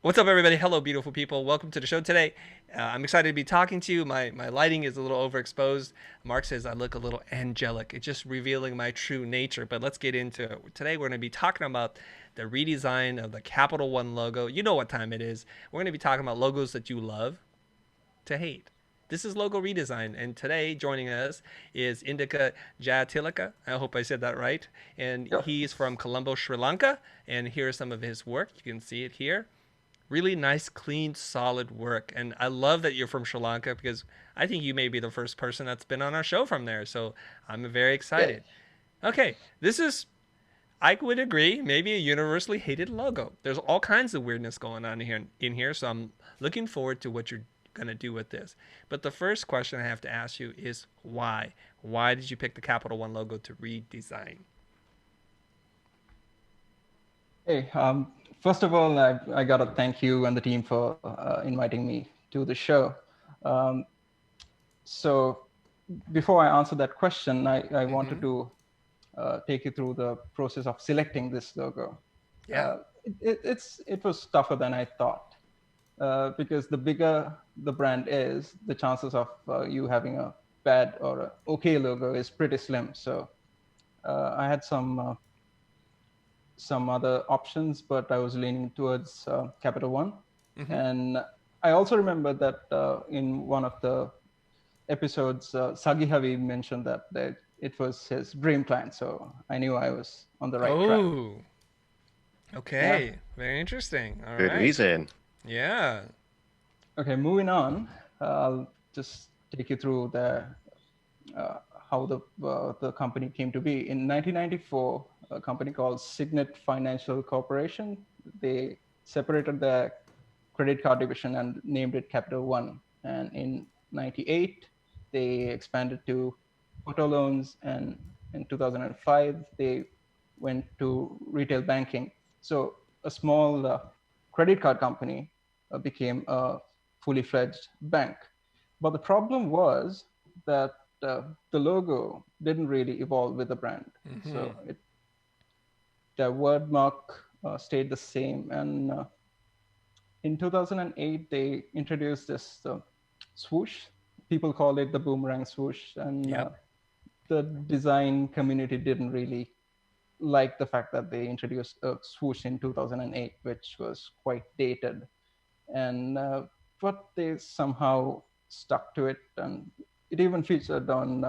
What's up, everybody? Hello, beautiful people. Welcome to the show today. I'm excited to be talking to you. My lighting is a little overexposed. Mark says I look a little angelic. It's just revealing my true nature. But let's get into it. Today, we're going to be talking about the redesign of the Capital One logo. You know what time it is. We're going to be talking about logos that you love to hate. This is logo redesign, and today joining us is Indika Jayatilake. I hope I said that right. And Yep. he's from Colombo, Sri Lanka. And here's some of his work. You can see it here. Really nice, clean, solid work. And I love that you're from Sri Lanka because I think you may be the first person that's been on our show from there. So I'm very Yeah. excited. Okay, this is, I would agree, maybe a universally hated logo. There's all kinds of weirdness going on here. So I'm looking forward to what you're going to do with this. But the first question I have to ask you is why? Why did you pick the Capital One logo to redesign? Hey, first of all, I got to thank you and the team for inviting me to the show. Um, so, before I answer that question, I wanted Mm-hmm. to take you through the process of selecting this logo. Yeah. Uh, it was tougher than I thought because the bigger the brand is, the chances of you having a bad or a okay logo is pretty slim. So, I had some other options, but I was leaning towards Capital One. Mm-hmm. And I also remember that in one of the episodes, Sagi Havi mentioned that it was his dream client. So I knew I was on the right track. Oh, Yeah. okay. Very interesting. All Good right. reason. Yeah. Okay, moving on. I'll just take you through uh, how the company came to be. In 1994, a company called Signet Financial Corporation, they separated their credit card division and named it Capital One. And in 98, they expanded to auto loans, and in 2005, they went to retail banking. So a small credit card company became a fully fledged bank. But the problem was that the logo didn't really evolve with the brand. Mm-hmm. So the word mark stayed the same. And in 2008, they introduced this swoosh. People call it the boomerang swoosh. And Yep. the design community didn't really like the fact that they introduced a swoosh in 2008, which was quite dated. And but they somehow stuck to it, and it even featured on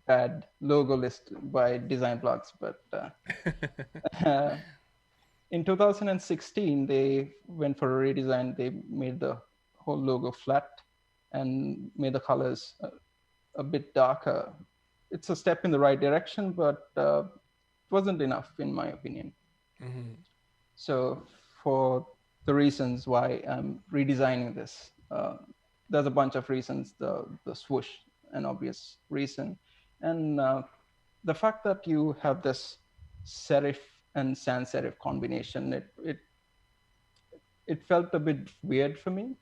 bad logo list by design blogs. But uh, in 2016, they went for a redesign. They made the whole logo flat and made the colors a bit darker. It's a step in the right direction, but it wasn't enough, in my opinion. Mm-hmm. So, for the reasons why I'm redesigning this, there's a bunch of reasons. The swoosh, an obvious reason, and the fact that you have this serif and sans serif combination, it felt a bit weird for me.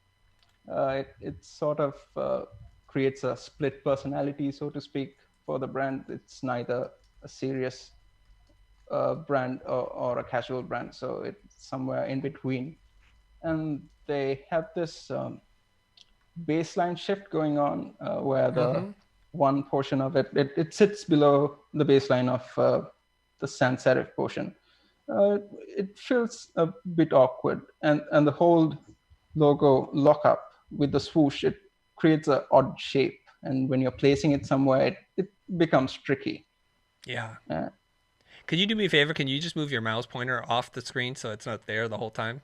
It sort of creates a split personality, so to speak, for the brand. It's neither a serious brand or a casual brand, so it's somewhere in between. And they have this baseline shift going on where the Mm-hmm. one portion of it sits below the baseline of the sans serif portion. It feels a bit awkward, and the whole logo lockup with the swoosh, it creates an odd shape, and when you're placing it somewhere, it becomes tricky. Yeah. Uh, Could you do me a favor? Can you just move your mouse pointer off the screen so it's not there the whole time?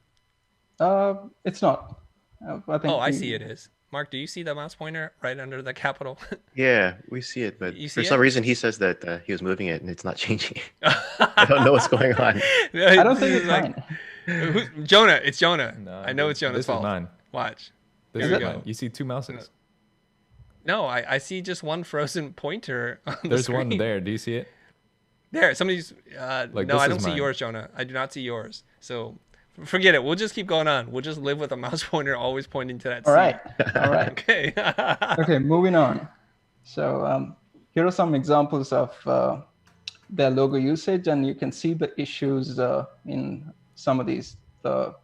it's not. I Oh, think I see you. it is. Mark, do you see the mouse pointer right under the capital? Yeah, we see it, but You for see some it? reason he says that he was moving it and it's not changing. I don't know what's No, going on. I don't this think is it's like mine. Jonah. It's Jonah. No, I know it's Jonah's this is fault. mine. Watch. Here This Is we is it? mine. go. You see two No, mouses. no, I see just one frozen pointer on the There's one screen. there. Do you see it? There, somebody's. Like No, this I is don't see mine. yours, Jonah. I do not see yours. So forget it. We'll just keep going on. We'll just live with a mouse pointer always pointing to that All C. right. All right. Okay. Okay, moving on. So here are some examples of their logo usage, and you can see the issues in some of these. The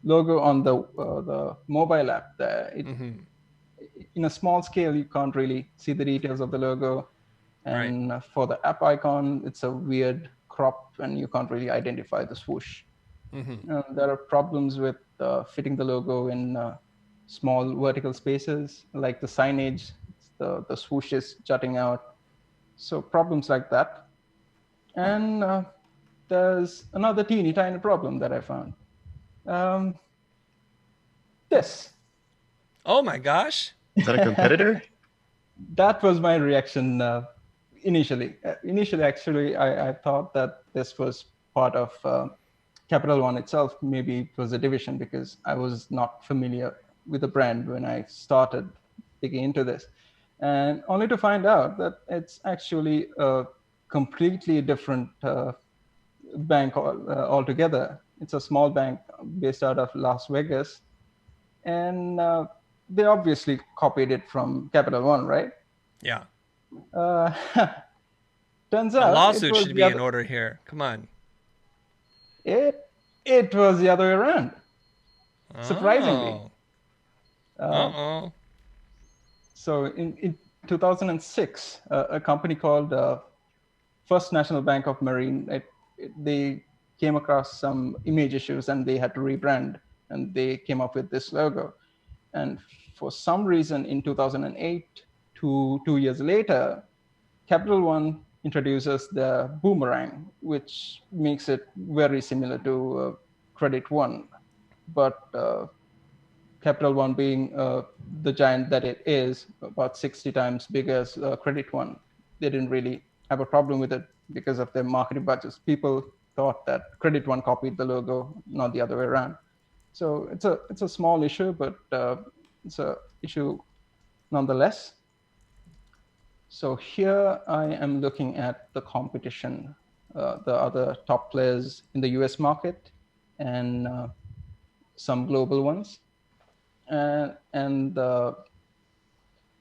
logo on the mobile app there, in a small scale, you can't really see the details of the logo. And for the app icon, it's a weird crop and you can't really identify the swoosh. There are problems with fitting the logo in small vertical spaces, like the signage, the swoosh is jutting out. So problems like that. And there's another teeny tiny problem that I found. This. Oh my gosh. Is that a competitor? That was my reaction initially. Initially, actually, I thought that this was part of Capital One itself. Maybe it was a division because I was not familiar with the brand when I started digging into this. And only to find out that it's actually a completely different bank altogether. It's a small bank based out of Las Vegas. And they obviously copied it from Capital One, right? Yeah. Uh, turns A out lawsuit should be in order here. Come on. It was the other way around. Surprisingly. Uh-oh. So in 2006, a company called First National Bank of Marine, they came across some image issues and they had to rebrand, and they came up with this logo. And for some reason in 2008, 2 years later, Capital One introduces the boomerang, which makes it very similar to Credit One. But Capital One being the giant that it is, about 60 times bigger as Credit One, they didn't really have a problem with it because of their marketing budgets. People thought that Credit One copied the logo, not the other way around. So it's a small issue, but it's an issue nonetheless. So here I am looking at the competition, the other top players in the US market and some global ones. And the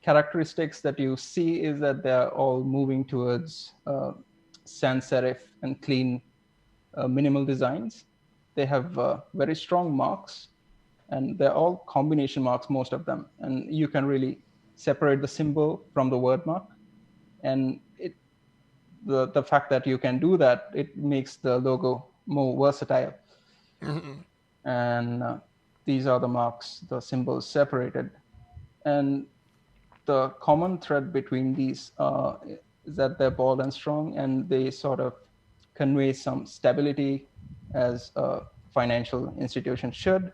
characteristics that you see is that they're all moving towards sans serif and clean minimal designs. They have very strong marks, and they're all combination marks, most of them. And you can really separate the symbol from the word mark. And the fact that you can do that, it makes the logo more versatile. And these are the marks, the symbols separated. And the common thread between these is that they're bold and strong, and they sort of convey some stability as a financial institution should.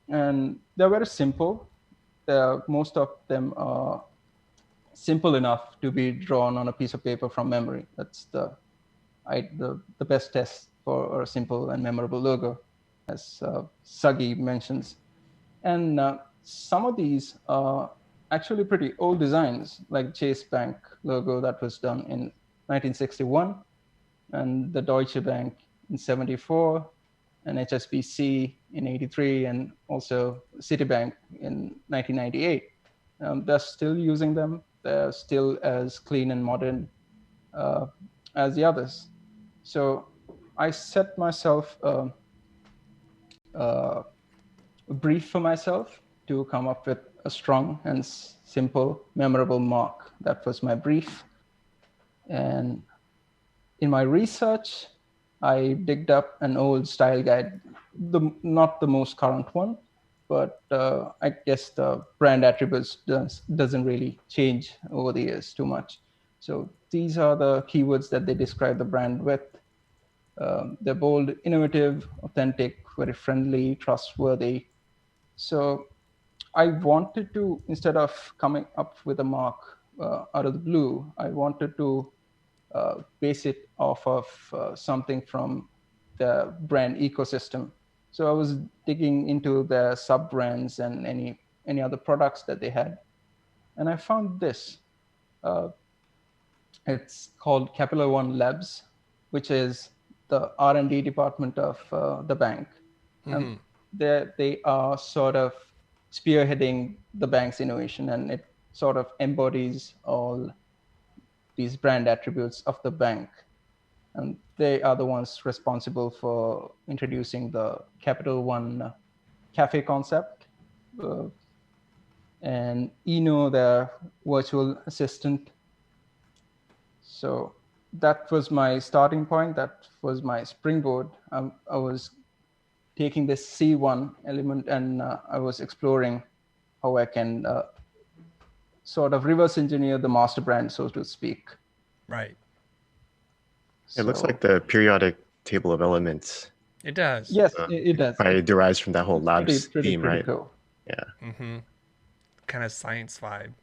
And they're very simple. Most of them are simple enough to be drawn on a piece of paper from memory. That's the best test for a simple and memorable logo, as Sagi mentions. And some of these are actually pretty old designs, like Chase Bank logo that was done in 1961, and the Deutsche Bank in 74, and HSBC in 83, and also Citibank in 1998. They're still using them. They're still as clean and modern as the others. So I set myself a brief for myself to come up with a strong and simple, memorable mark. That was my brief. And in my research, I digged up an old style guide, not the most current one, but I guess the brand attributes doesn't really change over the years too much. So these are the keywords that they describe the brand with. They're bold, innovative, authentic, very friendly, trustworthy. So I wanted to, instead of coming up with a mark out of the blue, I wanted to base it off of something from the brand ecosystem. So I was digging into the sub brands and any other products that they had, and I found this. It's called Capital One Labs, which is the R&D department of the bank. And they are sort of spearheading the bank's innovation, and it sort of embodies all these brand attributes of the bank. And they are the ones responsible for introducing the Capital One cafe concept, and Eno, the virtual assistant. So that was my starting point. That was my springboard. I was taking this C1 element, and I was exploring how I can sort of reverse engineer the master brand, so to speak. Right. It looks like the periodic table of elements. It does. Yes, it does. Probably derives from that whole labs theme, pretty right? cool. Yeah. Mm-hmm. Kind of science vibe.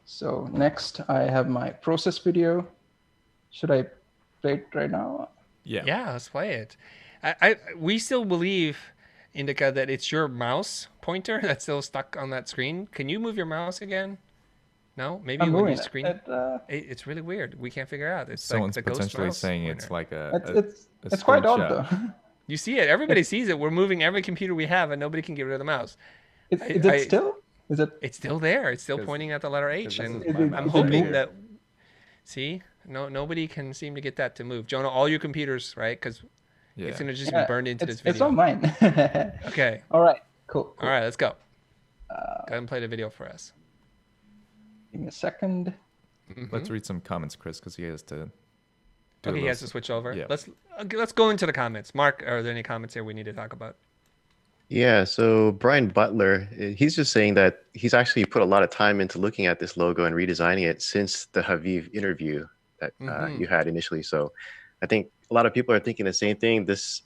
So next, I have my process video. Should I play it right now? Yeah, let's play it. We still believe, Indika, that it's your mouse pointer that's still stuck on that screen. Can you move your mouse again? No, maybe I'm when you moving screen. It's really weird. We can't figure out. It's Someone's like the ghost potentially mouse saying pointer. it's like it's quite odd though. You see it. Everybody sees it. We're moving every computer we have, and nobody can get rid of the mouse. Is it still? Is it? It's still there. It's still pointing at the letter H, and I'm is hoping it that. See, nobody can seem to get that to move. Jonah, all your computers, right? Because it's gonna just be burned into this video. It's not mine. Okay. All right. Cool. All right, let's go. Go ahead and play the video for us. Give me a second. Let's read some comments, Chris, because he has to. Okay, he has to switch over. Yeah. Let's go into the comments. Mark, are there any comments here we need to talk about? Yeah, so Brian Butler, he's just saying that he's actually put a lot of time into looking at this logo and redesigning it since the Haviv interview that you had initially. So I think a lot of people are thinking the same thing. This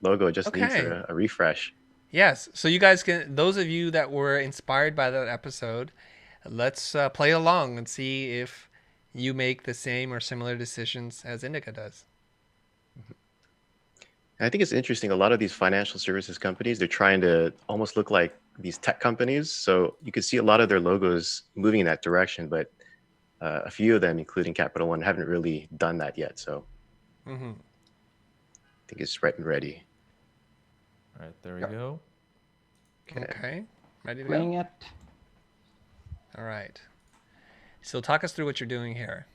logo just needs a refresh. Yes. So you guys can, those of you that were inspired by that episode, let's play along and see if you make the same or similar decisions as Indika does. I think it's interesting. A lot of these financial services companies, they're trying to almost look like these tech companies. So you can see a lot of their logos moving in that direction, but a few of them, including Capital One, haven't really done that yet. So I think it's right and ready. All right, there we go. Okay. Ready to Playing go? it. All right. So talk us through what you're doing here.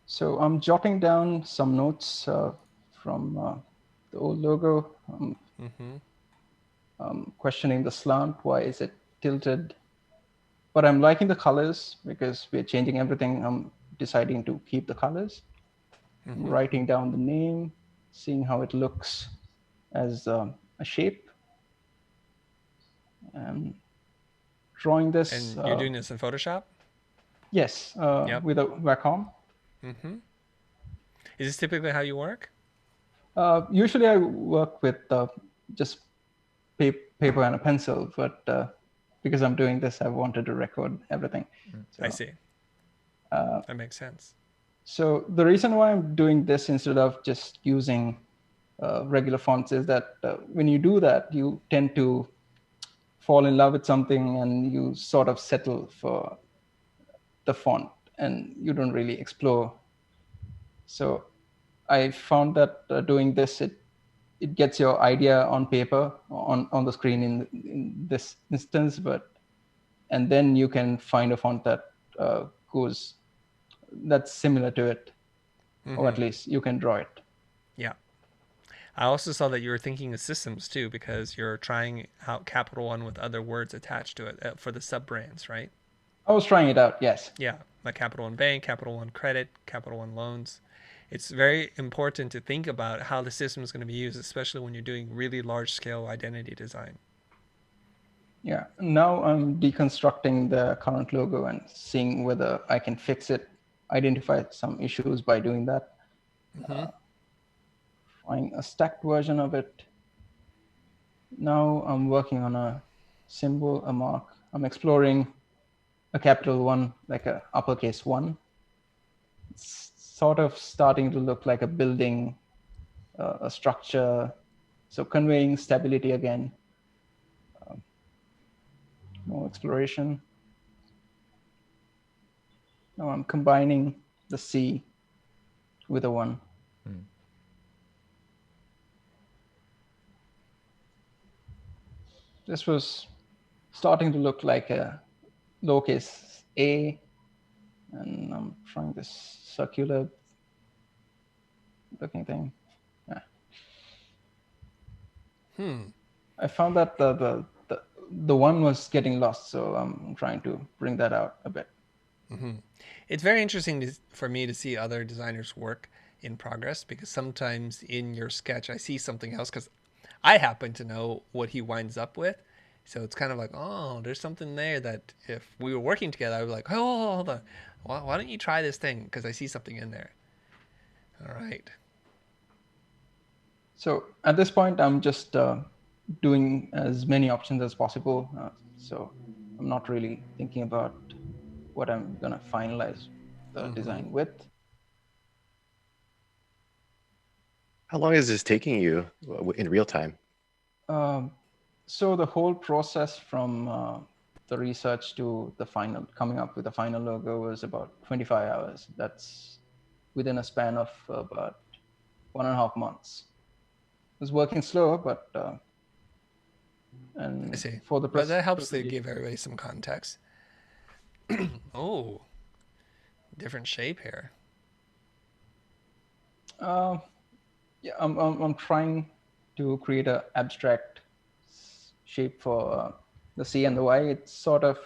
So I'm jotting down some notes from the old logo. Questioning the slant. Why is it tilted? But I'm liking the colors because we're changing everything. I'm deciding to keep the colors. Writing down the name, seeing how it looks as a shape. And drawing this. And you're doing this in Photoshop? Yes, with a Wacom. Is this typically how you work? Usually I work with just paper and a pencil, but because I'm doing this, I wanted to record everything. So, I see. That makes sense. So the reason why I'm doing this instead of just using regular fonts is that when you do that, you tend to fall in love with something and you sort of settle for the font and you don't really explore. So I found that doing this, it gets your idea on paper, on the screen in this instance, and then you can find a font that that's similar to it, or at least you can draw it. Yeah. I also saw that you were thinking of systems too, because you're trying out Capital One with other words attached to it for the sub brands, right? I was trying it out, yes. Yeah, like Capital One Bank, Capital One Credit, Capital One Loans. It's very important to think about how the system is going to be used, especially when you're doing really large scale identity design. Yeah, now I'm deconstructing the current logo and seeing whether I can fix it, identify some issues by doing that. Find a stacked version of it. Now I'm working on a symbol, a mark. I'm exploring a capital one, like a uppercase one. It's sort of starting to look like a building, a structure. So conveying stability again. More exploration. Now I'm combining the C with a one. This was starting to look like a lowercase a, and I'm trying this circular looking thing. Yeah. I found that the one was getting lost, so I'm trying to bring that out a bit. It's very interesting for me to see other designers' work in progress, because sometimes in your sketch I see something else because I happen to know what he winds up with. So it's kind of like, oh, there's something there that if we were working together, I would be like, oh, hold on. Why don't you try this thing? Because I see something in there. All right. So at this point, I'm just doing as many options as possible. So I'm not really thinking about what I'm going to finalize the design with. How long is this taking you in real time? So the whole process from the research to the final, coming up with the final logo was about 25 hours. That's within a span of about 1.5 months. It was working slow, but and I see. for the But that helps to give everybody some context. Oh, different shape here. Yeah, I'm trying to create an abstract shape for the C and the Y. It sort of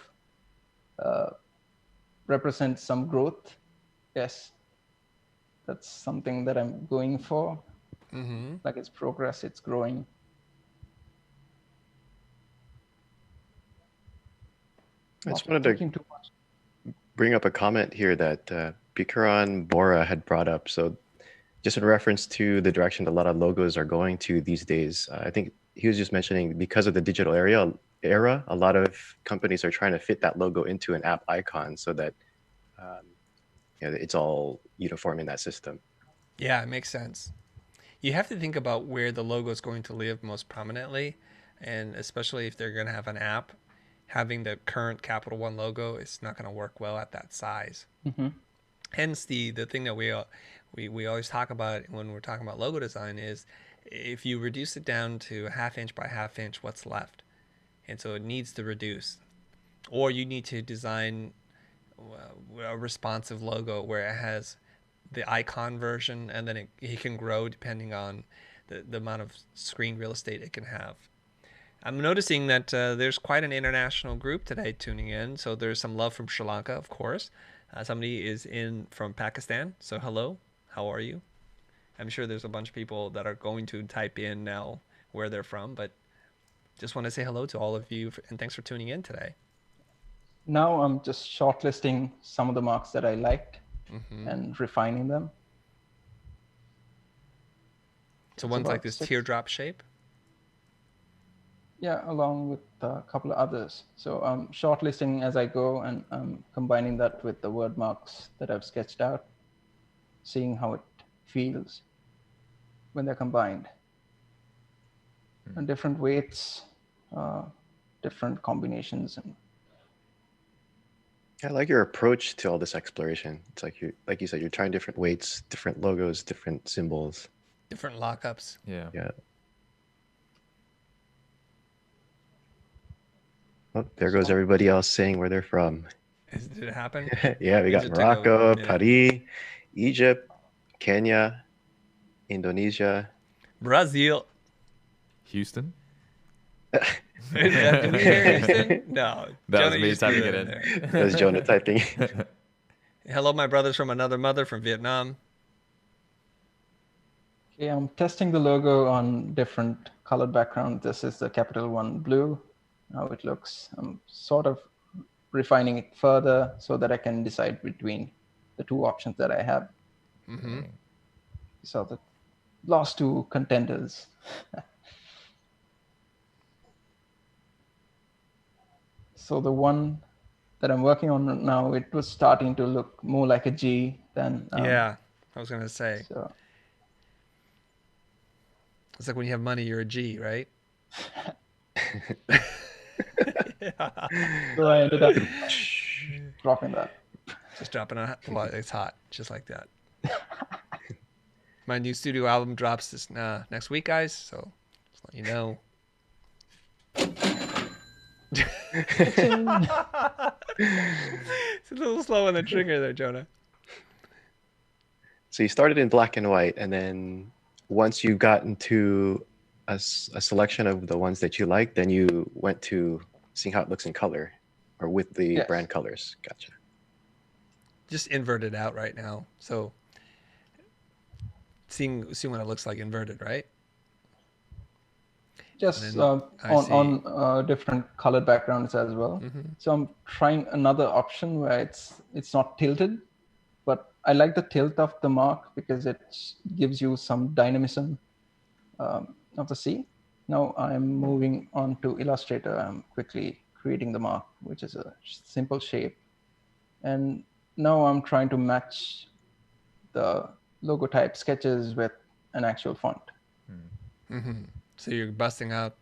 represents some growth. Yes, that's something that I'm going for. Like it's progress, it's growing. I just wanted to bring up a comment here that Bikaran Bora had brought up. So just in reference to the direction a lot of logos are going to these days, I think he was just mentioning because of the digital era, a lot of companies are trying to fit that logo into an app icon so that it's all uniform in that system. Yeah, it makes sense. You have to think about where the logo is going to live most prominently, and especially if they're going to have an app, having the current Capital One logo is not going to work well at that size. Hence, the thing that we always talk about when we're talking about logo design is if you reduce it down to 1/2 inch by 1/2 inch, what's left? And so it needs to reduce, or you need to design a responsive logo where it has the icon version, and then it can grow depending on the amount of screen real estate it can have. I'm noticing that there's quite an international group today tuning in. So there's some love from Sri Lanka, of course. Somebody is in from Pakistan. So hello, how are you? I'm sure there's a bunch of people that are going to type in now where they're from, but just want to say hello to all of you and thanks for tuning in today. Now I'm just shortlisting some of the marks that I liked and refining them. So one's like this teardrop shape? Yeah, along with a couple of others. So I'm shortlisting as I go, and I'm combining that with the word marks that I've sketched out, seeing how it feels when they're combined. And different weights, different combinations. And I like your approach to all this exploration. It's like you said, you're trying different weights, different logos, different symbols, different lockups. Yeah. Oh, there goes everybody else saying where they're from. Did it happen? Yeah, we got Morocco, Paris, Egypt, Kenya, Indonesia, Brazil, Houston. Did we hear Houston? No. That Jonah was me typing it in. That was Jonah typing. Hello, my brothers from another mother from Vietnam. Okay, I'm testing the logo on different colored background. This is the Capital One blue. How it looks. I'm sort of refining it further so that I can decide between the two options that I have. So the last two contenders. So the one that I'm working on now, it was starting to look more like a G than yeah, I was gonna say. So it's like when you have money, you're a G, right? So I ended up dropping that. Just dropping it. Well, it's hot, just like that. My new studio album drops this next week, guys. So just let you know. It's a little slow on the trigger there, Jonah. So you started in black and white, and then once you got into a selection of the ones that you like, then you went to seeing how it looks in color or with the Yes. brand colors. Gotcha. Just inverted out right now. So seeing what it looks like inverted, right? Just I see. on different colored backgrounds as well. So I'm trying another option where it's not tilted, but I like the tilt of the mark because it gives you some dynamism of the sea. Now I'm moving on to Illustrator. I'm quickly creating the mark, which is a simple shape. And now I'm trying to match the logo type sketches with an actual font. So you're busting out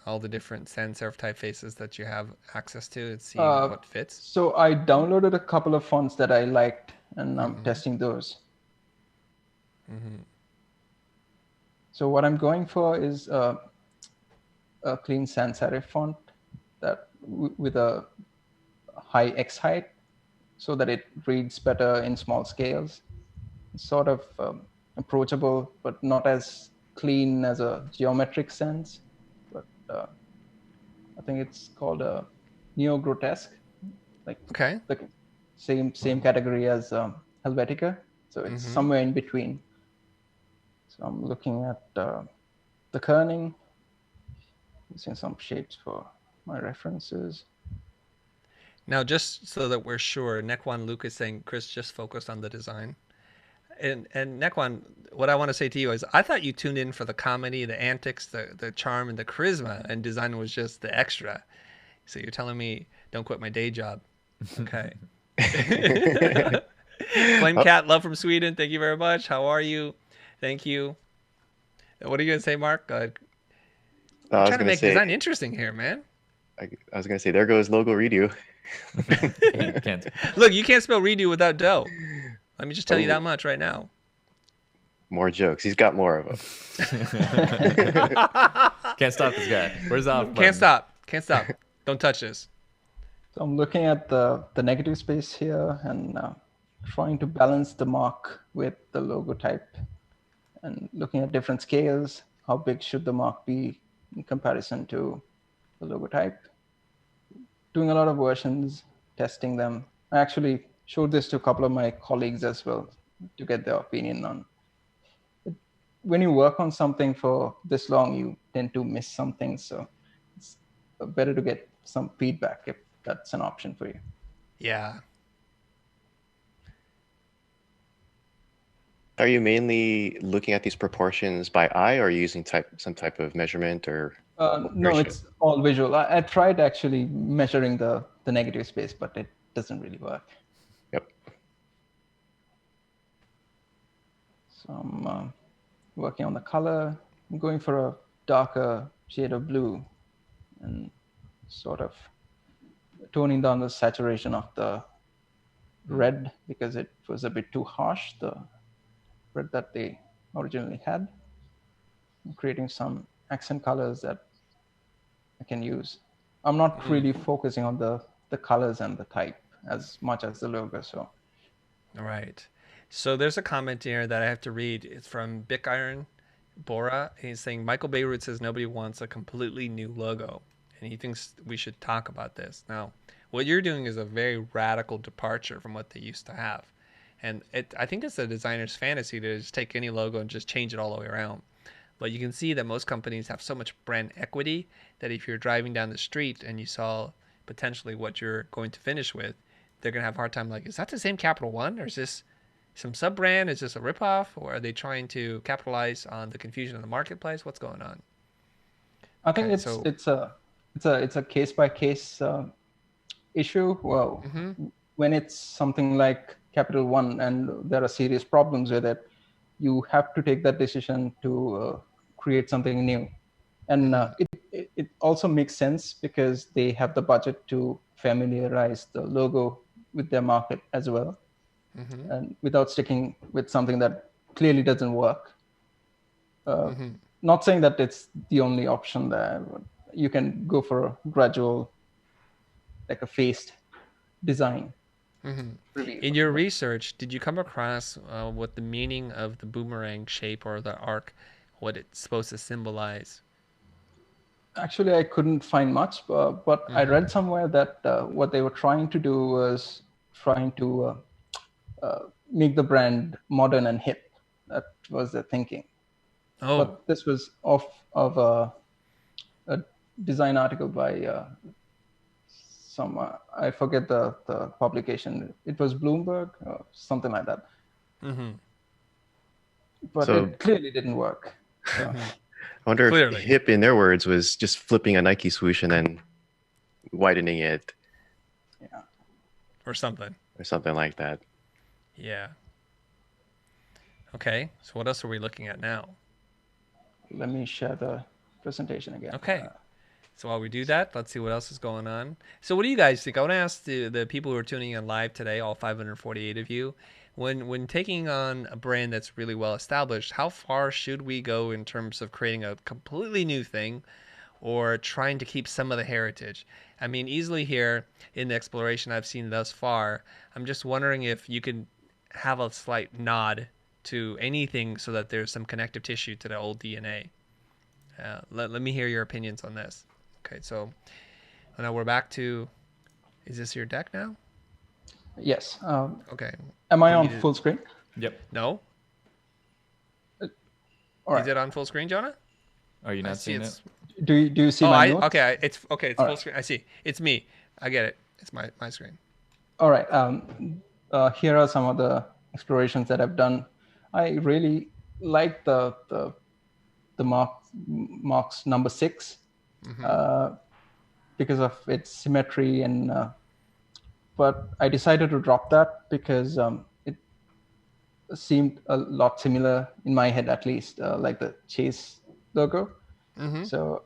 all the different sans serif typefaces that you have access to and seeing what fits. So I downloaded a couple of fonts that I liked, and I'm testing those. So what I'm going for is a clean sans serif font that with a high X height, so that it reads better in small scales. It's sort of approachable, but not as clean as a geometric sense. But I think it's called a neo-grotesque, like the same category as Helvetica. So it's somewhere in between. So I'm looking at the kerning, using some shapes for my references. Now, just so that we're sure, Nekwan Luke is saying Chris just focused on the design. And Nekwan, what I want to say to you is I thought you tuned in for the comedy, the antics, the charm, and the charisma, and design was just the extra. So you're telling me don't quit my day job. Okay. Flame Cat, love from Sweden. Thank you very much. How are you? Thank you. What are you going to say, Mark? I'm trying to make design interesting here, man. I was going to say, there goes logo redo. You can't. Look, you can't spell redo without dough. Let me just tell you that much right now. More jokes. He's got more of them. Can't stop this guy. Where's the off button? Can't stop. Can't stop. Don't touch this. So I'm looking at the negative space here and trying to balance the mark with the logo type and looking at different scales. How big should the mark be in comparison to the logo type? Doing a lot of versions, testing them. I actually showed this to a couple of my colleagues as well to get their opinion on. When you work on something for this long, you tend to miss something. So it's better to get some feedback if that's an option for you. Yeah. Are you mainly looking at these proportions by eye, or are you using some type of measurement or? No, it's all visual. I tried actually measuring the negative space, but it doesn't really work. Yep. So I'm working on the color. I'm going for a darker shade of blue and sort of toning down the saturation of the red because it was a bit too harsh, the red that they originally had. I'm creating some accent colors that I can use. I'm not really focusing on the colors and the type as much as the logo. So, all right. So there's a comment here that I have to read. It's from Bic Iron Bora. He's saying Michael Beirut says nobody wants a completely new logo, and he thinks we should talk about this. Now, what you're doing is a very radical departure from what they used to have, and I think it's a designer's fantasy to just take any logo and just change it all the way around. But you can see that most companies have so much brand equity that if you're driving down the street and you saw potentially what you're going to finish with, they're going to have a hard time like, is that the same Capital One? Or is this some sub-brand? Is this a ripoff? Or are they trying to capitalize on the confusion in the marketplace? What's going on? I think it's a case-by-case issue. Well, when it's something like Capital One and there are serious problems with it, you have to take that decision to create something new. And it also makes sense because they have the budget to familiarize the logo with their market as well. And without sticking with something that clearly doesn't work. Not saying that it's the only option there. You can go for a gradual, like a phased design. In your research, did you come across what the meaning of the boomerang shape or the arc what it's supposed to symbolize? Actually, I couldn't find much, but I read somewhere that what they were trying to do was trying to make the brand modern and hip. That was their thinking. Oh, But this was off of a design article by some, I forget the publication. It was Bloomberg or something like that. But So it clearly didn't work. So I wonder if Clearly. hip, in their words, was just flipping a Nike swoosh and then widening it yeah, or something. or something like that. Yeah. Okay. So what else are we looking at now? let me share the presentation again. Okay. So while we do that, let's see what else is going on. So what do you guys think? I want to ask the people who are tuning in live today, all 548 of you, when taking on a brand that's really well established, how far should we go in terms of creating a completely new thing or trying to keep some of the heritage? I mean, easily here in the exploration I've seen thus far, I'm just wondering if you could have a slight nod to anything so that there's some connective tissue to the old DNA. Let me hear your opinions on this. Okay, so now we're back to, is this your deck now? Yes. Okay. Am I You on need to- full screen? Yep. No? All right. Is it on full screen, Jonah? Are you I not see seeing it's. it? Do you see my notes? Okay. It's okay. It's All full right. screen. I see. It's me. I get it. It's my screen. All right. Here are some of the explorations that I've done. I really like the Mark's number 6 because of its symmetry and. But I decided to drop that because it seemed a lot similar in my head, at least, like the Chase logo. So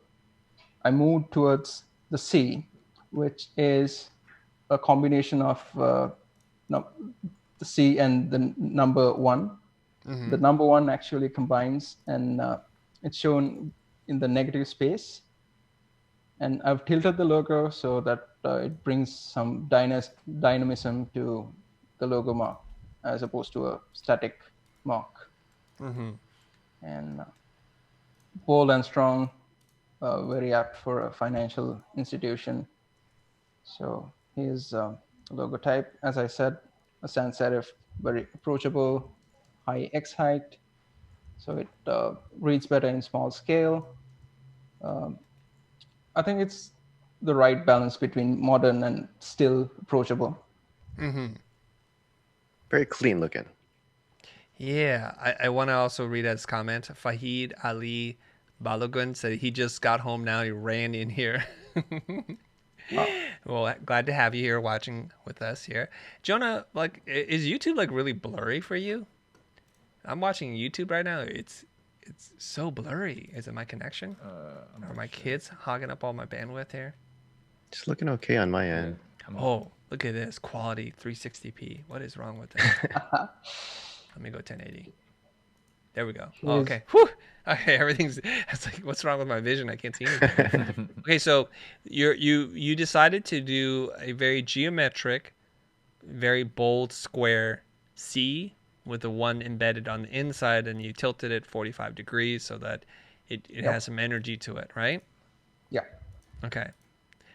I moved towards the C, which is a combination of the C and the number 1. The number 1 actually combines, and it's shown in the negative space. And I've tilted the logo so that it brings some dynamism to the logo mark as opposed to a static mark. And bold and strong, very apt for a financial institution. So here's logo type. As I said, a sans serif, very approachable, high X height. So it reads better in small scale. I think it's the right balance between modern and still approachable. Very clean looking. Yeah. I want to also read his comment. Fahid Ali Balogun said he just got home now. He ran in here. Well, glad to have you here watching with us here. Jonah, like, is YouTube like really blurry for you? I'm watching YouTube right now. It's so blurry. Is it my connection? Are my kids hogging up all my bandwidth here? Just looking okay on my end. Oh, look at this quality 360p. What is wrong with that? Let me go 1080. There we go. Oh, okay. Whew. Okay, everything's. It's like, what's wrong with my vision? I can't see anything. Okay, so you decided to do a very geometric, very bold square C with the 1 embedded on the inside, and you tilted it 45 degrees so that it has some energy to it, right? Yeah. Okay.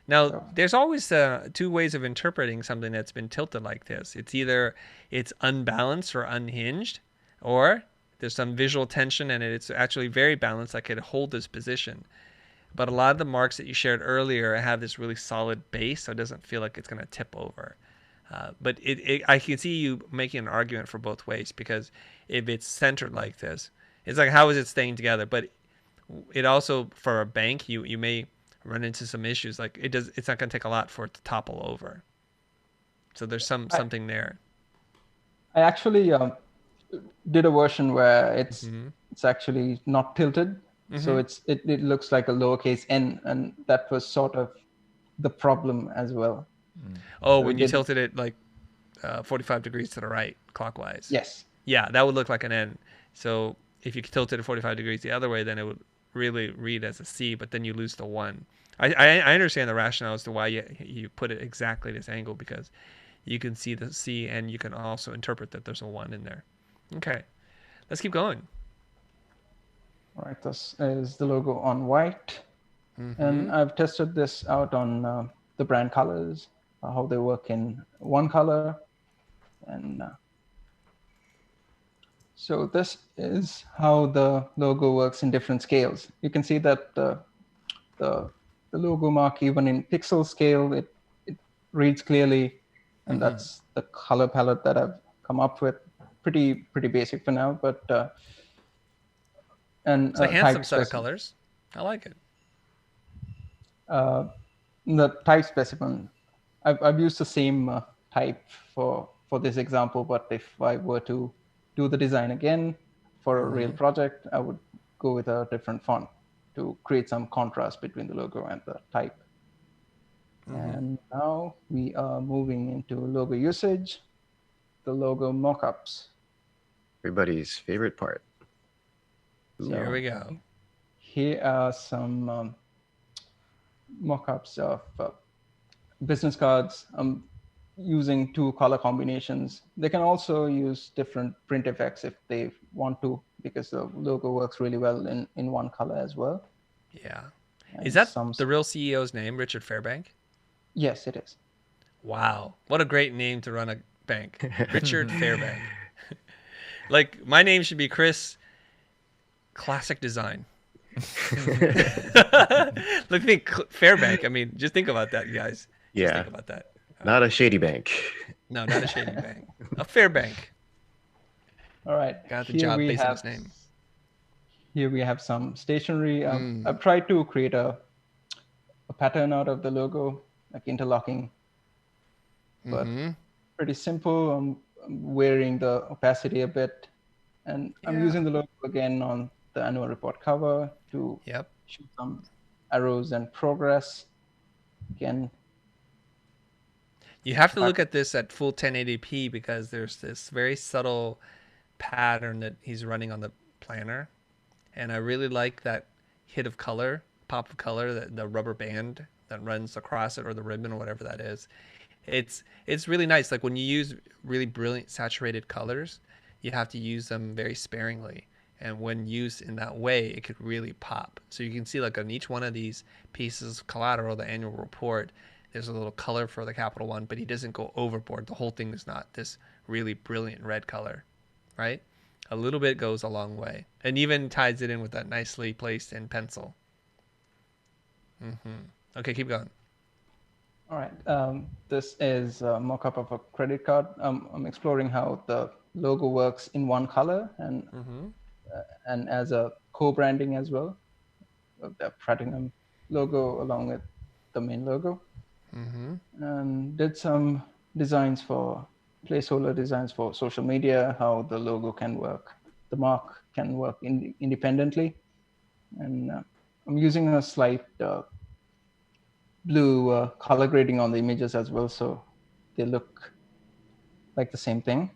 Now, there's always 2 ways of interpreting something that's been tilted like this. It's either it's unbalanced or unhinged, or there's some visual tension and it's actually very balanced, like it hold this position. But a lot of the marks that you shared earlier have this really solid base, so it doesn't feel like it's going to tip over. But I can see you making an argument for both ways, because if it's centered like this, it's like, how is it staying together? But it also, for a bank, you may run into some issues. Like it's not going to take a lot for it to topple over. So there's something there. I actually did a version where it's actually not tilted. So it looks like a lowercase n, and that was sort of the problem as well. Oh, So when you tilted it like 45 degrees to the right, clockwise. Yes. Yeah, that would look like an N. So if you tilted it 45 degrees the other way, then it would really read as a C, but then you lose the 1. I understand the rationale as to why you put it exactly this angle, because you can see the C and you can also interpret that there's a 1 in there. Okay, let's keep going. All right, this is the logo on white. And Mm-hmm. I've tested this out on the brand colors, how they work in one color. And so this is how the logo works in different scales. You can see that the logo mark, even in pixel scale, it reads clearly. And Mm-hmm. that's the color palette that I've come up with. Pretty basic for now, but and It's a handsome type set of specimen. colors. I like it. Uh, the type specimen, I've used the same type for this example, but if I were to do the design again for a real Mm-hmm. project, I would go with a different font to create some contrast between the logo and the type. Mm-hmm. And now we are moving into logo usage, the logo mockups. Everybody's favorite part. Here So we go. here are some mockups of business cards. I'm using two color combinations. They can also use different print effects if they want to, because the logo works really well in one color as well. Yeah. Is And that some, the real CEO's name, Richard Fairbank? yes, it is. Wow. What a great name to run a bank. Richard Fairbank. Like, my name should be Chris Classic Design. Look, think Fairbank. I mean, just think about that, you guys. Just Yeah, think about that. not a shady bank. No, not a shady bank. A fair bank. All right, Got the job based on his name. here we have some stationery. Mm. I've tried to create a pattern out of the logo, like interlocking, but Mm-hmm. pretty simple. I'm varying the opacity a bit, and I'm Yeah. using the logo again on the annual report cover to Yep. show some arrows and progress. Again, You have to look at this at full 1080p because there's this very subtle pattern that he's running on the planner. And I really like that hit of color, pop of color, the rubber band that runs across it, or the ribbon, or whatever that is. It's really nice. Like when you use really brilliant saturated colors, you have to use them very sparingly. And when used in that way, it could really pop. So you can see like on each one of these pieces of collateral, the annual report, there's a little color for the Capital One, but he doesn't go overboard. The whole thing is not this really brilliant red color, right? A little bit goes a long way, and even ties it in with that nicely placed in pencil. Okay, keep going. all right. This is a mock-up of a credit card. I'm exploring how the logo works in one color and as a co-branding as well. The platinum logo along with the main logo. And did some designs for placeholder designs for social media, how the logo can work, the mark can work independently. And I'm using a slight blue color grading on the images as well, so they look like the same thing.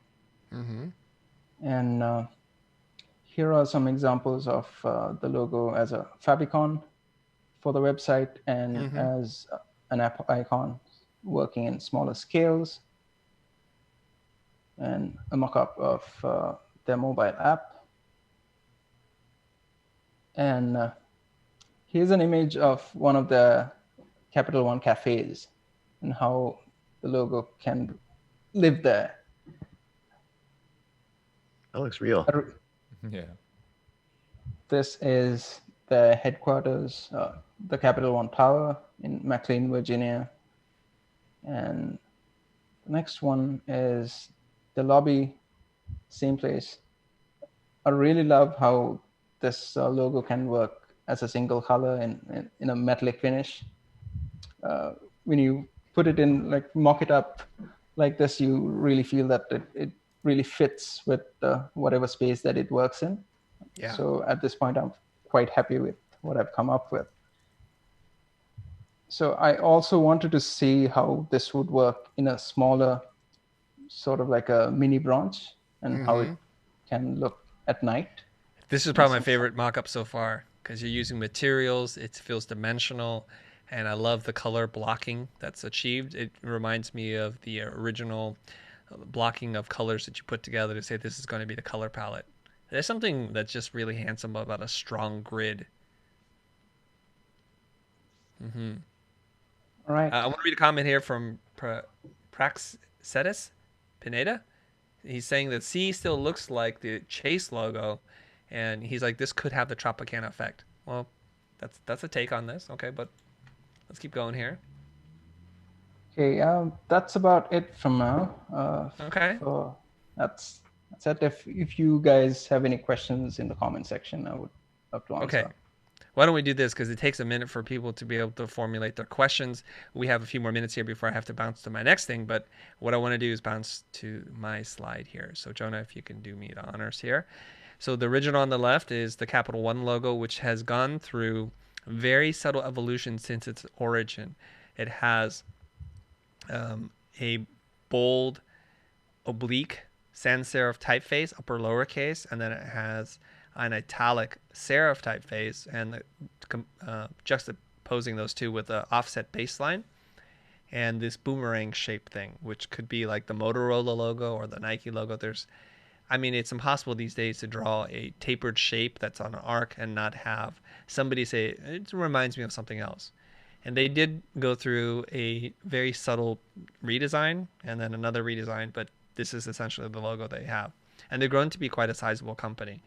And here are some examples of the logo as a favicon for the website and as an app icon working in smaller scales, and a mock-up of their mobile app. And here's an image of one of the Capital One cafes and how the logo can live there. That looks real. Yeah. This is the headquarters, the Capital One Tower in McLean, Virginia. And the next one is the lobby, same place. I really love how this logo can work as a single color in a metallic finish. When you put it in, like mock it up like this, you really feel that it really fits with whatever space that it works in. Yeah. So at this point, I'm quite happy with what I've come up with. So I also wanted to see how this would work in a smaller, sort of like a mini branch, and how it can look at night. This is probably my favorite mock-up so far because you're using materials. It feels dimensional, and I love the color blocking that's achieved. It reminds me of the original blocking of colors that you put together to say this is going to be the color palette. There's something that's just really handsome about a strong grid. All right. I want to read a comment here from Praxetis Pineda. He's saying that C still looks like the Chase logo, and he's like, this could have the Tropicana effect. Well, that's a take on this. Okay, but let's keep going here. Okay, that's about it from now. Okay. So that's it. If you guys have any questions in the comment section, I would love to answer. Okay. Why don't we do this, because it takes a minute for people to be able to formulate their questions. We have a few more minutes here before I have to bounce to my next thing, but what I want to do is bounce to my slide here. So Jonah, if you can do me the honors here. So the original on the left is the Capital One logo, which has gone through very subtle evolution since its origin. It has a bold, oblique sans serif typeface, upper lowercase, and then it has an italic serif typeface, and juxtaposing those two with an offset baseline and this boomerang shape thing, which could be like the Motorola logo or the Nike logo. It's impossible these days to draw a tapered shape that's on an arc and not have somebody say, it reminds me of something else. And they did go through a very subtle redesign and then another redesign, but this is essentially the logo they have. And they've grown to be quite a sizable company.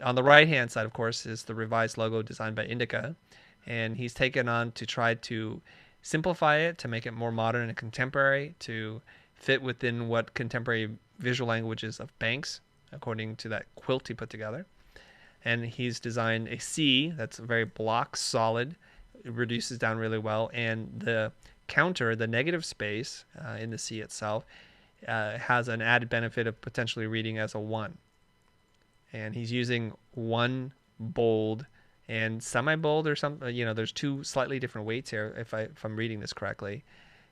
On the right-hand side, of course, is the revised logo designed by Indika. And he's taken on to try to simplify it, to make it more modern and contemporary, to fit within what contemporary visual languages of banks, according to that quilt he put together. And he's designed a C that's very block solid. It reduces down really well, and the counter, the negative space in the C itself, has an added benefit of potentially reading as a 1. And he's using one bold and semi-bold or something. There's two slightly different weights here, if I'm reading this correctly.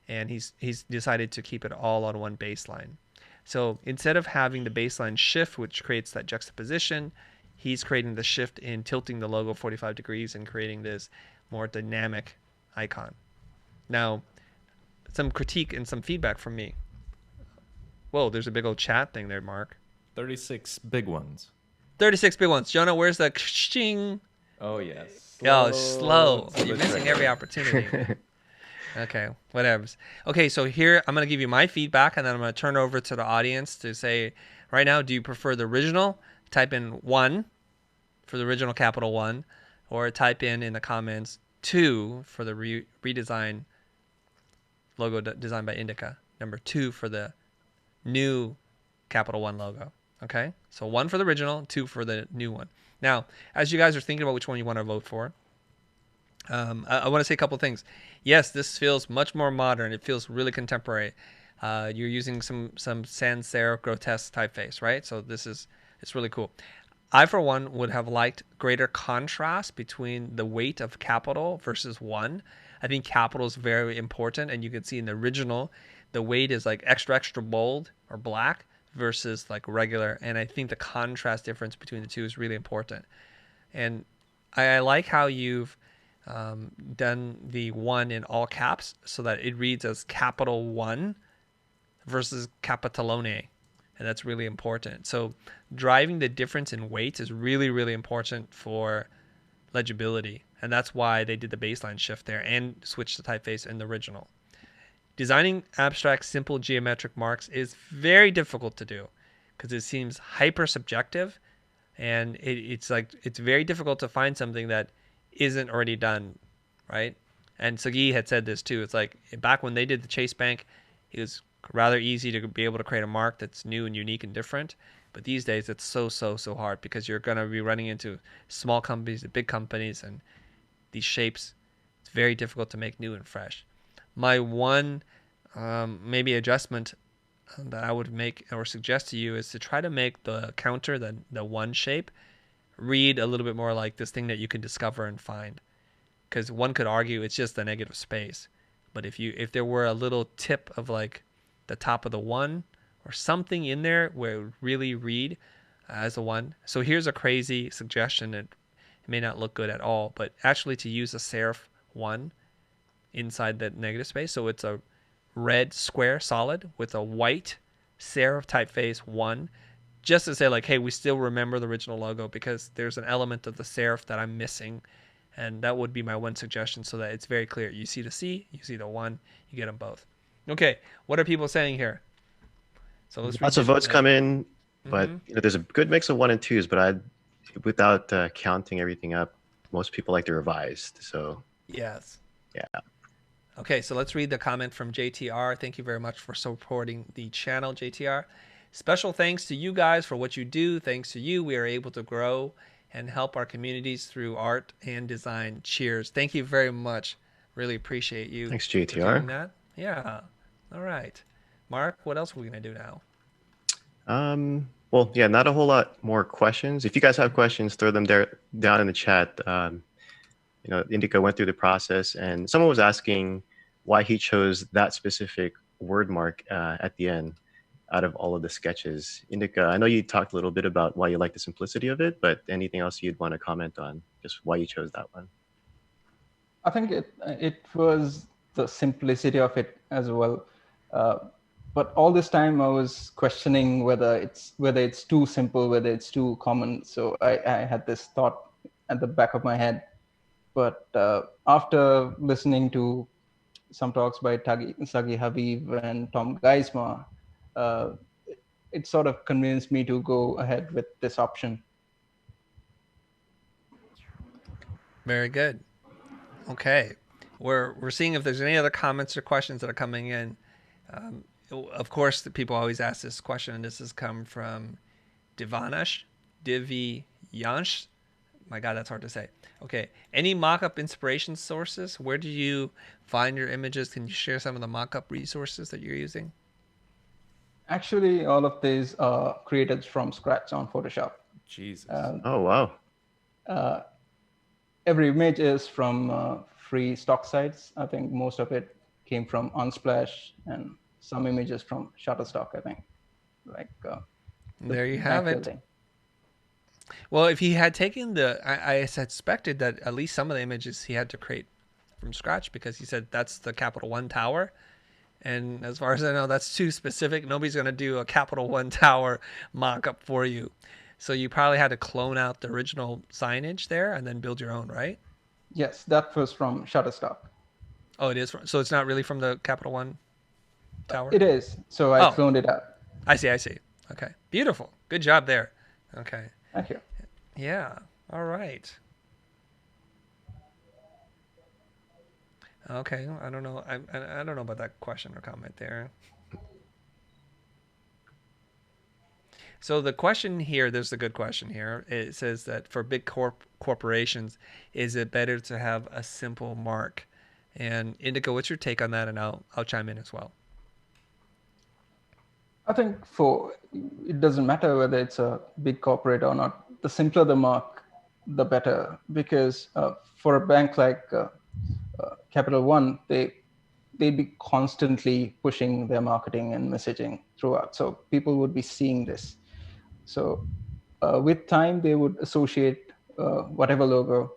And he's decided to keep it all on one baseline. So instead of having the baseline shift, which creates that juxtaposition, he's creating the shift in tilting the logo 45 degrees and creating this more dynamic icon. Now, some critique and some feedback from me. Whoa, there's a big old chat thing there, Mark. 36 big ones. 36 big ones. Jonah, where's the ching? Oh, yes. Slow. You're missing every opportunity. Okay, whatevers. Okay, so here I'm going to give you my feedback, and then I'm going to turn over to the audience to say, right now, do you prefer the original? Type in 1 for the original Capital One, or type in the comments 2 for the redesign logo designed by Indika. Number 2 for the new Capital One logo. Okay, so 1 for the original, 2 for the new one. Now, as you guys are thinking about which one you want to vote for, I want to say a couple of things. Yes, this feels much more modern. It feels really contemporary. You're using some sans serif grotesque typeface, right? So it's really cool. I, for one, would have liked greater contrast between the weight of capital versus 1. I think capital is very important, and you can see in the original, the weight is like extra bold or black versus like regular, and I think the contrast difference between the two is really important. And I like how you've done the 1 in all caps so that it reads as Capital One versus Capitalone. And that's really important. So driving the difference in weights is really, really important for legibility. And that's why they did the baseline shift there and switched the typeface in the original. Designing abstract, simple geometric marks is very difficult to do because it seems hyper subjective. And it's very difficult to find something that isn't already done, right? And Sagi had said this too. It's like back when they did the Chase Bank, it was rather easy to be able to create a mark that's new and unique and different. But these days it's so hard because you're going to be running into small companies and big companies, and these shapes, it's very difficult to make new and fresh. My one maybe adjustment that I would make or suggest to you is to try to make the counter, the 1 shape, read a little bit more like this thing that you can discover and find. Because one could argue it's just the negative space. But if there were a little tip of like the top of the 1 or something in there where it would really read as a 1. So here's a crazy suggestion. It may not look good at all, but actually to use a serif 1 inside that negative space. So it's a red square solid with a white serif typeface 1 just to say like, hey, we still remember the original logo because there's an element of the serif that I'm missing. And that would be my one suggestion so that it's very clear. You see the C, you see the 1, you get them both. Okay, what are people saying here? So let's Lots of votes come in, but there's a good mix of 1 and 2s, but without counting everything up, most people like the revised. So yes. Yeah. Okay, so let's read the comment from JTR. Thank you very much for supporting the channel, JTR. Special thanks to you guys for what you do. Thanks to you, we are able to grow and help our communities through art and design. Cheers. Thank you very much. Really appreciate you. Thanks, for JTR. doing that. Yeah. All right. Mark, what else are we going to do now? Well, yeah, not a whole lot more questions. If you guys have questions, throw them there down in the chat. Indika went through the process, and someone was asking why he chose that specific word mark at the end out of all of the sketches. Indika, I know you talked a little bit about why you like the simplicity of it, but anything else you'd want to comment on, just why you chose that one? I think it was the simplicity of it as well. But all this time I was questioning whether it's too simple, whether it's too common. So I had this thought at the back of my head. But after listening to some talks by Sagi Habib and Tom Geismar, it sort of convinced me to go ahead with this option. Very good. Okay, we're seeing if there's any other comments or questions that are coming in. Of course, the people always ask this question, and this has come from Divyansh. My God, that's hard to say. Okay, any mock-up inspiration sources? Where do you find your images? Can you share some of the mock-up resources that you're using? Actually, all of these are created from scratch on Photoshop. Jesus. Oh, wow. Every image is from free stock sites. I think most of it came from Unsplash and some images from Shutterstock, I think. There you have it. Well, if he had taken I suspected that at least some of the images he had to create from scratch because he said that's the Capital One Tower. And as far as I know, that's too specific. Nobody's going to do a Capital One Tower mock-up for you. So you probably had to clone out the original signage there and then build your own, right? Yes, that was from Shutterstock. Oh, it is. So it's not really from the Capital One Tower? It is. So I cloned it out. I see. Okay. Beautiful. Good job there. Okay. Thank you. Yeah. All right. Okay. I don't know. I don't know about that question or comment there. So the question here, there's a good question here. It says that for big corporations, is it better to have a simple mark? And Indika, what's your take on that? And I'll chime in as well. I think it doesn't matter whether it's a big corporate or not. The simpler the mark, the better. Because for a bank like Capital One, they'd be constantly pushing their marketing and messaging throughout. So people would be seeing this. So with time, they would associate whatever logo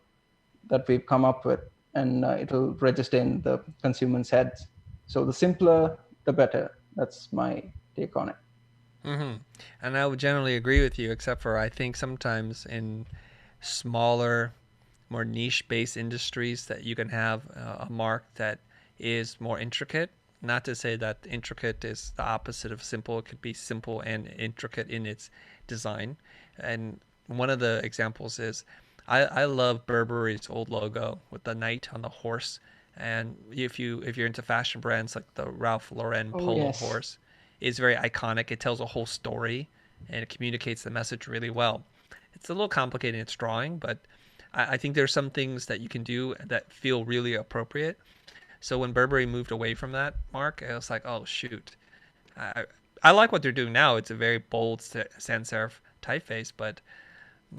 that we've come up with, and it'll register in the consumer's heads. So the simpler, the better. That's my take on it. Mm-hmm. And I would generally agree with you, except for I think sometimes in smaller, more niche-based industries that you can have a mark that is more intricate. Not to say that intricate is the opposite of simple. It could be simple and intricate in its design. And one of the examples is I love Burberry's old logo with the knight on the horse. And if you're into fashion brands like the Ralph Lauren polo horse, it's very iconic. It tells a whole story and it communicates the message really well. It's a little complicated in its drawing, but I think there's some things that you can do that feel really appropriate. So when Burberry moved away from that mark, I was like, oh, shoot. I like what they're doing now. It's a very bold sans serif typeface, but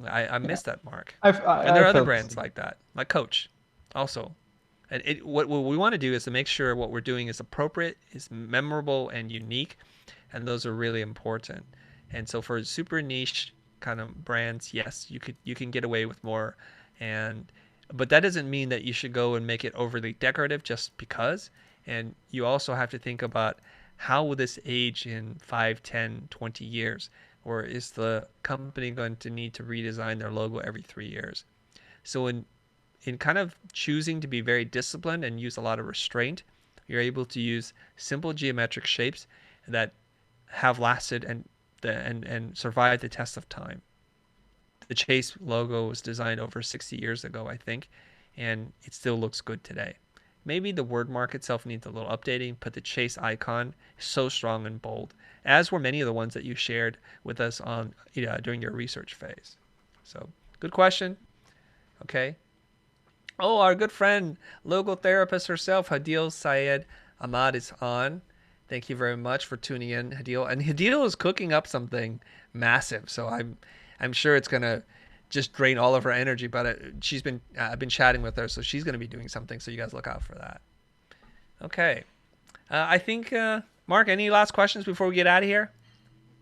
I miss that mark. And there are other brands like that, like Coach also. And what we want to do is to make sure what we're doing is appropriate, is memorable, and unique. And those are really important. And so for super niche kind of brands, yes, you can get away with more. But that doesn't mean that you should go and make it overly decorative just because. And you also have to think about how will this age in 5, 10, 20 years? or is the company going to need to redesign their logo every 3 years? So in kind of choosing to be very disciplined and use a lot of restraint, you're able to use simple geometric shapes that have lasted and survived the test of time. The Chase logo was designed over 60 years ago, I think, and it still looks good today. Maybe the word mark itself needs a little updating, but the Chase icon is so strong and bold, as were many of the ones that you shared with us on during your research phase. So, good question. Okay. Oh, our good friend, logo therapist herself, Hadil Syed Ahmad is on. Thank you very much for tuning in, Hadil. And Hadil is cooking up something massive, so I'm sure it's gonna just drain all of her energy. But I've been chatting with her, so she's gonna be doing something. So you guys look out for that. Okay, I think Mark, any last questions before we get out of here?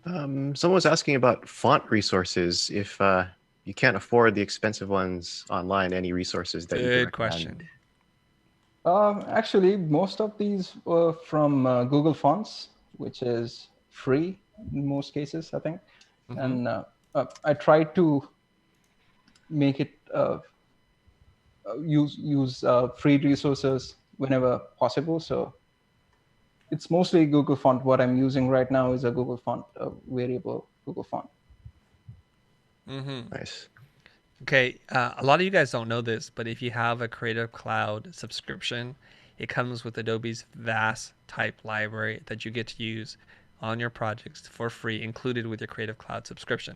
Someone was asking about font resources. If you can't afford the expensive ones online, any resources that you could recommend? Question. Actually, most of these were from Google Fonts, which is free in most cases, I think. And I tried to make it use free resources whenever possible. So it's mostly Google Font. What I'm using right now is a Google Font, a variable Google Font. Nice. Okay, a lot of you guys don't know this, but if you have a Creative Cloud subscription, it comes with Adobe's vast type library that you get to use on your projects for free, included with your Creative Cloud subscription.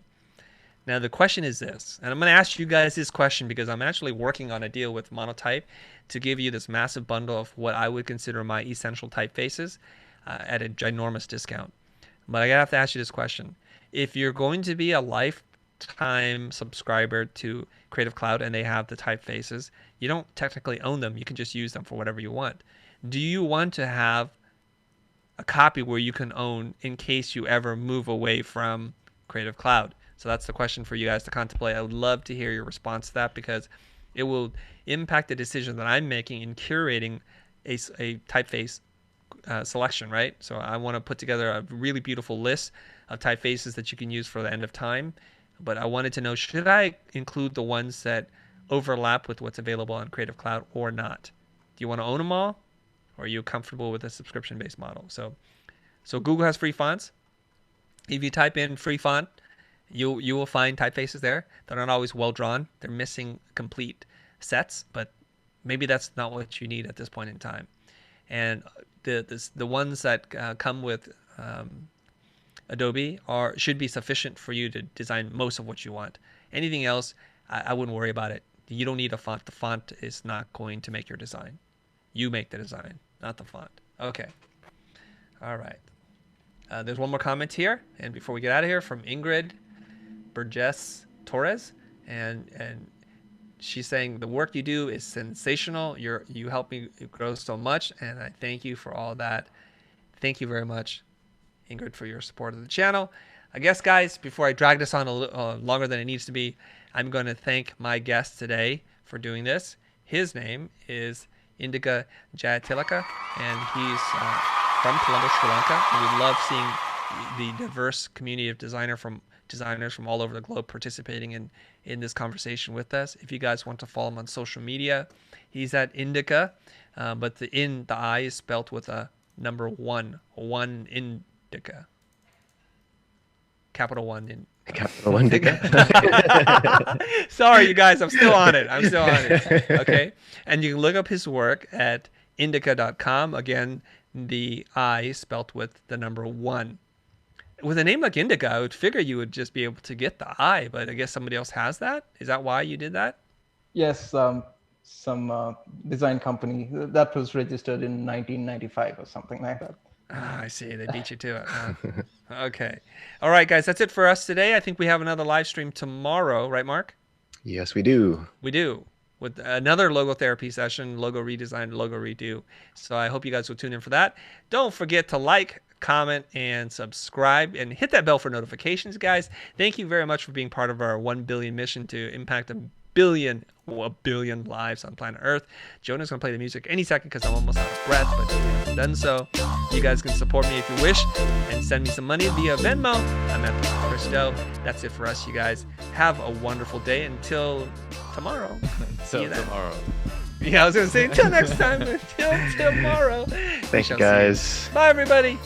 Now, the question is this, and I'm going to ask you guys this question because I'm actually working on a deal with Monotype to give you this massive bundle of what I would consider my essential typefaces at a ginormous discount. But I have to ask you this question. If you're going to be a lifetime subscriber to Creative Cloud and they have the typefaces, you don't technically own them. You can just use them for whatever you want. Do you want to have a copy where you can own in case you ever move away from Creative Cloud? So that's the question for you guys to contemplate. I would love to hear your response to that because it will impact the decision that I'm making in curating a typeface selection, right? So I want to put together a really beautiful list of typefaces that you can use for the end of time. But I wanted to know, should I include the ones that overlap with what's available on Creative Cloud or not? Do you want to own them all? Or are you comfortable with a subscription-based model? So Google has free fonts. If you type in free font, you will find typefaces there. They're not always well drawn. They're missing complete sets, but maybe that's not what you need at this point in time. And the ones that come with Adobe should be sufficient for you to design most of what you want. Anything else, I wouldn't worry about it. You don't need a font. The font is not going to make your design. You make the design, not the font. Okay. All right. There's one more comment here, and before we get out of here, from Ingrid Burgess Torres, and she's saying the work you do is sensational. You help me grow so much, and I thank you for all that. Thank you very much, Ingrid, for your support of the channel. I guess, guys, before I drag this on a little longer than it needs to be, I'm going to thank my guest today for doing this. His name is Indika Jayatilake, and he's from Colombo, Sri Lanka. And we love seeing the diverse community of designers from all over the globe participating in this conversation with us. If you guys want to follow him on social media, he's at Indika, but the I is spelt with a number one Indika. Capital One in Capital One. Sorry, you guys, I'm still on it. Okay. And you can look up his work at indika.com. Again, the I spelt with the number one. With a name like Indika, I would figure you would just be able to get the I, but I guess somebody else has that. Is that why you did that? Yes, some design company that was registered in 1995 or something like that. I see. They beat you to it. Huh? Okay. All right, guys. That's it for us today. I think we have another live stream tomorrow. Right, Mark? Yes, we do. We do. With another logo therapy session, logo redesign, logo redo. So I hope you guys will tune in for that. Don't forget to like, comment, and subscribe, and hit that bell for notifications, guys. Thank you very much for being part of our 1 billion mission to impact a billion lives on planet Earth. Jonah's going to play the music any second because I'm almost out of breath, but he hasn't done so. You guys can support me if you wish and send me some money via Venmo. I'm at the Christo. That's it for us, you guys. Have a wonderful day until tomorrow. See you then. Tomorrow. Yeah, I was going to say until next time. Until tomorrow. Thank you, guys. Bye, everybody.